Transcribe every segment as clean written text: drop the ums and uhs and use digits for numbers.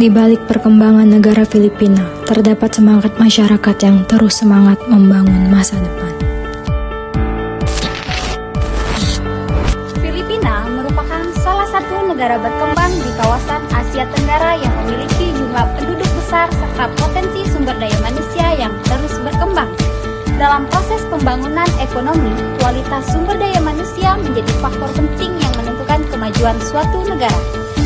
Di balik perkembangan negara Filipina, terdapat semangat masyarakat yang terus semangat membangun masa depan. Filipina merupakan salah satu negara berkembang di kawasan Asia Tenggara yang memiliki jumlah penduduk besar serta potensi sumber daya manusia yang terus berkembang. Dalam proses pembangunan ekonomi, kualitas sumber daya manusia menjadi faktor penting yang menentukan kemajuan suatu negara.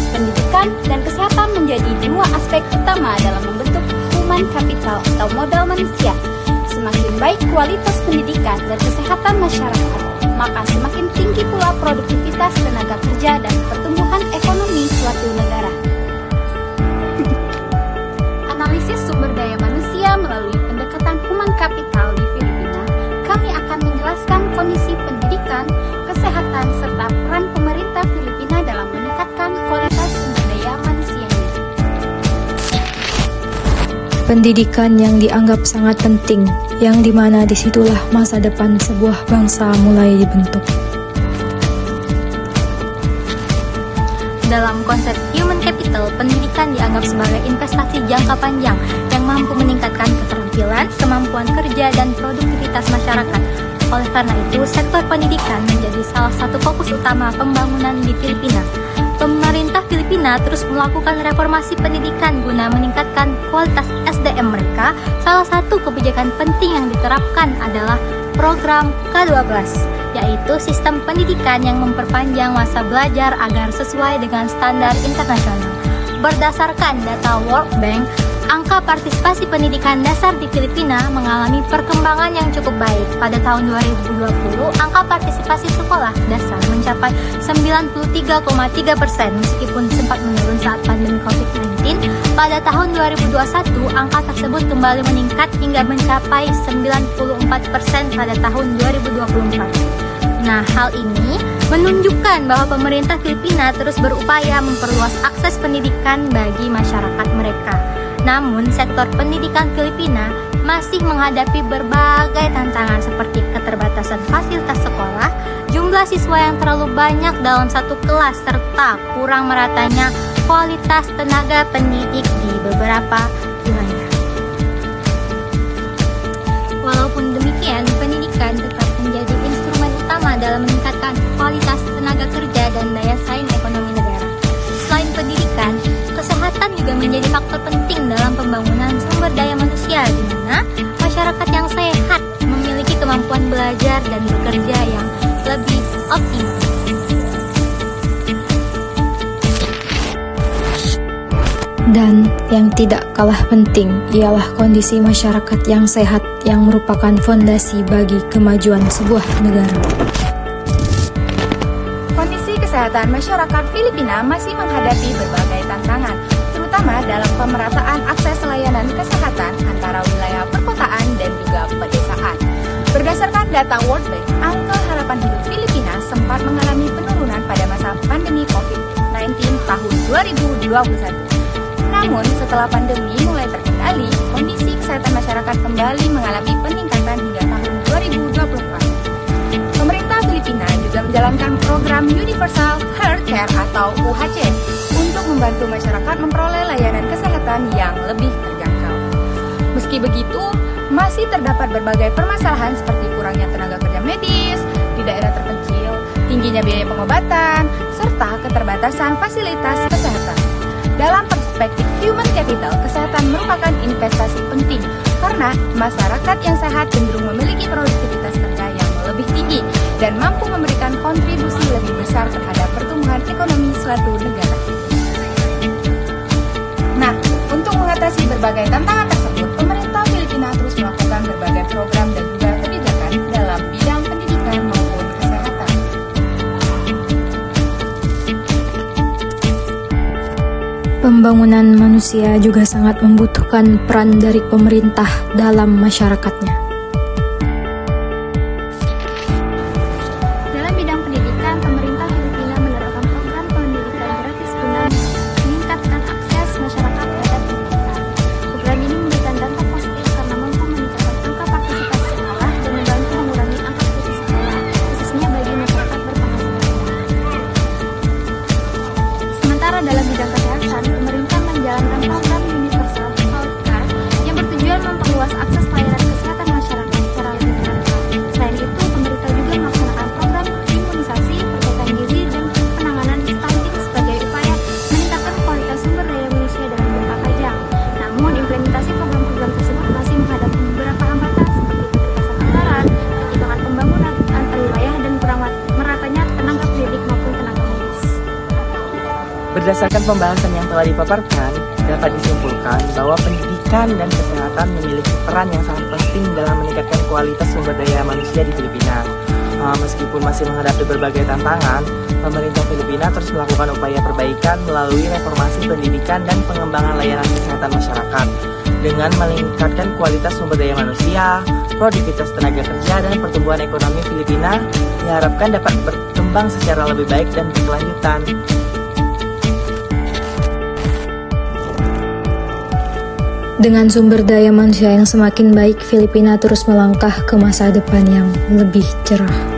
Pendidikan dan kesehatan menjadi dua aspek utama dalam membentuk human capital atau modal manusia. Semakin baik kualitas pendidikan dan kesehatan masyarakat, maka semakin tinggi pula produktivitas tenaga kerja dan pertumbuhan ekonomi suatu negara. Analisis sumber daya manusia melalui pendekatan human capital di Filipina, kami akan menjelaskan kondisi pendidikan, kesehatan, serta peran pemerintah Filipina dalam meningkatkan kualitas sumber daya manusianya. Pendidikan yang dianggap sangat penting, yang dimana disitulah masa depan sebuah bangsa mulai dibentuk. Dalam konsep human capital, pendidikan dianggap sebagai investasi jangka panjang yang mampu meningkatkan keterampilan, kemampuan kerja, dan produktivitas masyarakat. Oleh karena itu, sektor pendidikan menjadi salah satu fokus utama pembangunan di Filipina. Pemerintah Filipina terus melakukan reformasi pendidikan guna meningkatkan kualitas SDM mereka. Salah satu kebijakan penting yang diterapkan adalah program K12, yaitu sistem pendidikan yang memperpanjang masa belajar agar sesuai dengan standar internasional. Berdasarkan data World Bank, angka partisipasi pendidikan dasar di Filipina mengalami perkembangan yang cukup baik. Pada tahun 2020, angka partisipasi sekolah dasar mencapai 93,3% meskipun sempat menurun saat pandemi COVID-19. Pada tahun 2021, angka tersebut kembali meningkat hingga mencapai 94% pada tahun 2024. Nah, hal ini menunjukkan bahwa pemerintah Filipina terus berupaya memperluas akses pendidikan bagi masyarakat mereka. Namun, sektor pendidikan Filipina masih menghadapi berbagai tantangan seperti keterbatasan fasilitas sekolah, jumlah siswa yang terlalu banyak dalam satu kelas, serta kurang meratanya kualitas tenaga pendidik di beberapa wilayah. Walaupun demikian, pendidikan tetap menjadi instrumen utama dalam meningkatkan kualitas tenaga kerja dan daya saing ekonomi negara. Selain pendidikan, kesehatan juga menjadi faktor penting dalam pembangunan sumber daya manusia, di mana masyarakat yang sehat memiliki kemampuan belajar dan bekerja yang lebih optimal. Dan yang tidak kalah penting ialah kondisi masyarakat yang sehat yang merupakan fondasi bagi kemajuan sebuah negara. Kondisi kesehatan masyarakat Filipina masih menghadapi berbagai tantangan, terutama dalam pemerataan akses layanan kesehatan antara wilayah perkotaan dan juga pedesaan. Berdasarkan data World Bank, angka harapan hidup Filipina sempat mengalami penurunan pada masa pandemi COVID-19 tahun 2021. Namun, setelah pandemi mulai terkendali, kondisi kesehatan masyarakat kembali mengalami peningkatan hingga tahun 2024. Pemerintah Filipina juga menjalankan program Universal Healthcare atau UHC untuk membantu masyarakat memperoleh layanan kesehatan yang lebih terjangkau. Meski begitu, masih terdapat berbagai permasalahan seperti kurangnya tenaga kerja medis di daerah terpencil, tingginya biaya pengobatan, serta keterbatasan fasilitas kesehatan. Dalam perspektif human capital, kesehatan merupakan investasi penting karena masyarakat yang sehat cenderung memiliki produktivitas kerja yang lebih tinggi dan mampu memberikan kontribusi lebih besar terhadap pertumbuhan ekonomi suatu negara. Nah, untuk mengatasi berbagai tantangan tersebut, pemerintah Filipina terus melakukan berbagai program dan juga kebijakan dalam bidang pendidikan maupun kesehatan. Pembangunan manusia juga sangat membutuhkan peran dari pemerintah dalam masyarakatnya. Dalam bidang pendidikan, pemerintah Filipina menerapkan program pendidikan gratis guna meningkatkan akses masyarakat terhadap pendidikan. Program ini memberikan dampak positif karena mampu meningkatkan angka partisipasi sekolah dan membantu mengurangi angka putus sekolah, khususnya bagi masyarakat berpenghasilan rendah. Sementara dalam bidang kesehatan, pemerintah menjalankan Berdasarkan pembahasan yang telah dipaparkan, dapat disimpulkan bahwa pendidikan dan kesehatan memiliki peran yang sangat penting dalam meningkatkan kualitas sumber daya manusia di Filipina. Meskipun masih menghadapi berbagai tantangan, pemerintah Filipina terus melakukan upaya perbaikan melalui reformasi pendidikan dan pengembangan layanan kesehatan masyarakat. Dengan meningkatkan kualitas sumber daya manusia, produktivitas tenaga kerja, dan pertumbuhan ekonomi Filipina diharapkan dapat berkembang secara lebih baik dan berkelanjutan. Dengan sumber daya manusia yang semakin baik, Filipina terus melangkah ke masa depan yang lebih cerah.